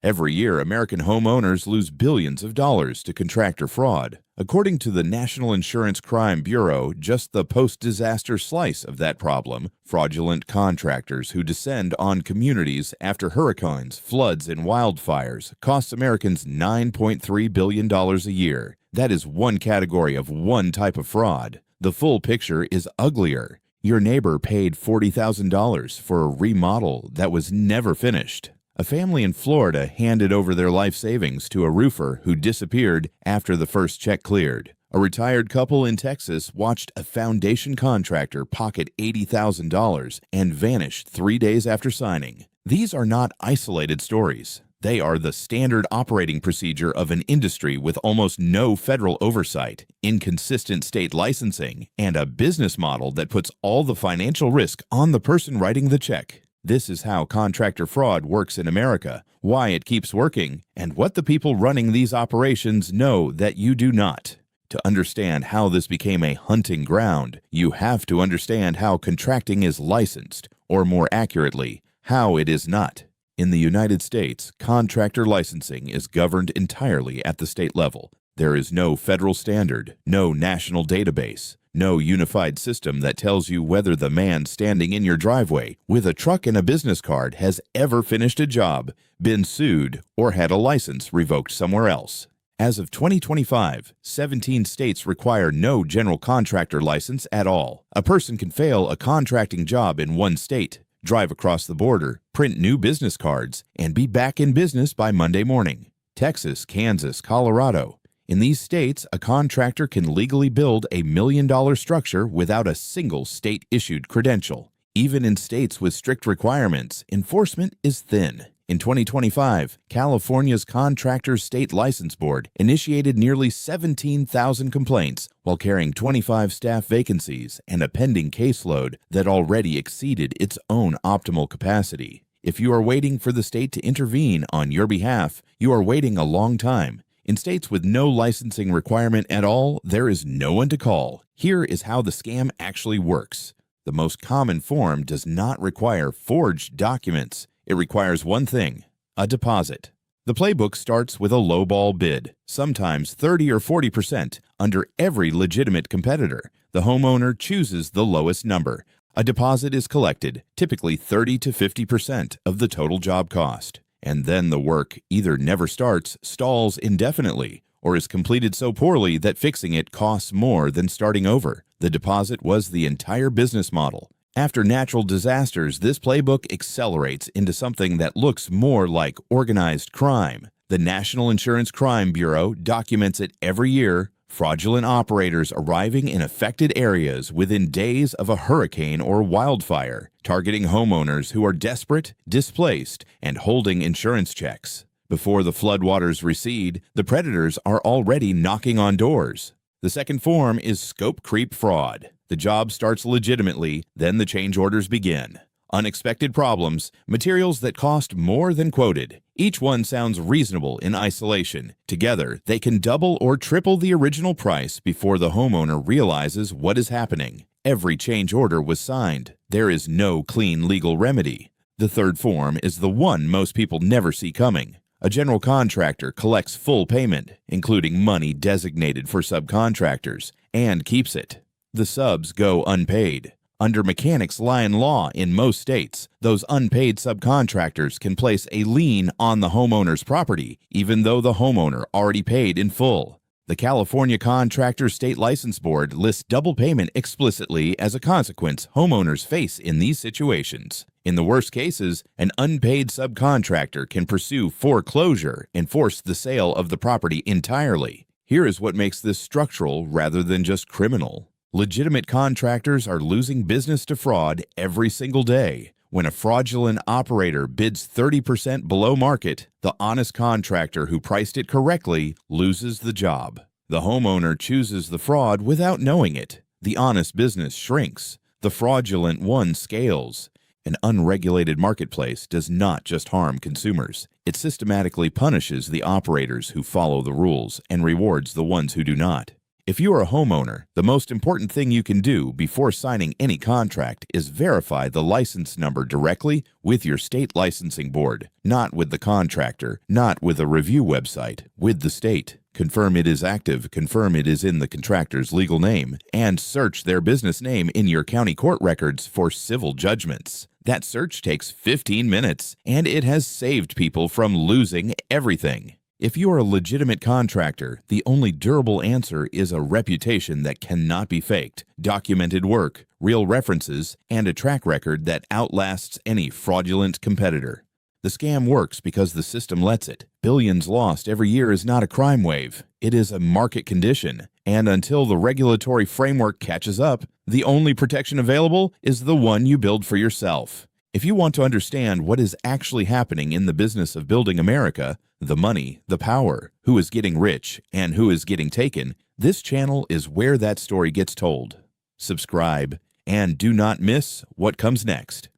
Every year, American homeowners lose billions of dollars to contractor fraud. According to the National Insurance Crime Bureau, just the post-disaster slice of that problem, fraudulent contractors who descend on communities after hurricanes, floods, and wildfires, costs Americans $9.3 billion a year. That is one category of one type of fraud. The full picture is uglier. Your neighbor paid $40,000 for a remodel that was never finished. A family in Florida handed over their life savings to a roofer who disappeared after the first check cleared. A retired couple in Texas watched a foundation contractor pocket $80,000 and vanish 3 days after signing. These are not isolated stories. They are the standard operating procedure of an industry with almost no federal oversight, inconsistent state licensing, and a business model that puts all the financial risk on the person writing the check. This is how contractor fraud works in America, why it keeps working, and what the people running these operations know that you do not. To understand how this became a hunting ground, you have to understand how contracting is licensed, or more accurately, how it is not. In the United States, contractor licensing is governed entirely at the state level. There is no federal standard, no national database, no unified system that tells you whether the man standing in your driveway with a truck and a business card has ever finished a job, been sued, or had a license revoked somewhere else. As of 2025, 17 states require no general contractor license at all. A person can fail a contracting job in one state, drive across the border, print new business cards, and be back in business by Monday morning. Texas, Kansas, Colorado. In these states, a contractor can legally build a $1 million structure without a single state-issued credential. Even in states with strict requirements, enforcement is thin. In 2025, California's Contractors State License Board initiated nearly 17,000 complaints while carrying 25 staff vacancies and a pending caseload that already exceeded its own optimal capacity. If you are waiting for the state to intervene on your behalf, you are waiting a long time. In states with no licensing requirement at all, there is no one to call. Here is how the scam actually works. The most common form does not require forged documents. It requires one thing, a deposit. The playbook starts with a lowball bid, sometimes 30 or 40% under every legitimate competitor. The homeowner chooses the lowest number. A deposit is collected, typically 30 to 50% of the total job cost. And then the work either never starts, stalls indefinitely, or is completed so poorly that fixing it costs more than starting over. The deposit was the entire business model. After natural disasters, this playbook accelerates into something that looks more like organized crime. The National Insurance Crime Bureau documents it every year. Fraudulent operators arriving in affected areas within days of a hurricane or wildfire, targeting homeowners who are desperate, displaced, and holding insurance checks. Before the floodwaters recede, the predators are already knocking on doors. The second form is scope creep fraud. The job starts legitimately, then the change orders begin. Unexpected problems, materials that cost more than quoted. Each one sounds reasonable in isolation. Together, they can double or triple the original price before the homeowner realizes what is happening. Every change order was signed. There is no clean legal remedy. The third form is the one most people never see coming. A general contractor collects full payment, including money designated for subcontractors, and keeps it. The subs go unpaid. Under mechanics' lion law in most states, those unpaid subcontractors can place a lien on the homeowner's property, even though the homeowner already paid in full. The California Contractor State License Board lists double payment explicitly as a consequence homeowners face in these situations. In the worst cases, an unpaid subcontractor can pursue foreclosure and force the sale of the property entirely. Here is what makes this structural rather than just criminal. Legitimate contractors are losing business to fraud every single day. When a fraudulent operator bids 30% below market, the honest contractor who priced it correctly loses the job. The homeowner chooses the fraud without knowing it. The honest business shrinks. The fraudulent one scales. An unregulated marketplace does not just harm consumers. It systematically punishes the operators who follow the rules and rewards the ones who do not. If you are a homeowner, the most important thing you can do before signing any contract is verify the license number directly with your state licensing board, not with the contractor, not with a review website, with the state. Confirm it is active, confirm it is in the contractor's legal name, and search their business name in your county court records for civil judgments. That search takes 15 minutes, and it has saved people from losing everything. If you are a legitimate contractor, the only durable answer is a reputation that cannot be faked, documented work, real references, and a track record that outlasts any fraudulent competitor. The scam works because the system lets it. Billions lost every year is not a crime wave. It is a market condition. And until the regulatory framework catches up, the only protection available is the one you build for yourself. If you want to understand what is actually happening in the business of building America, the money, the power, who is getting rich, and who is getting taken, this channel is where that story gets told. Subscribe, and do not miss what comes next.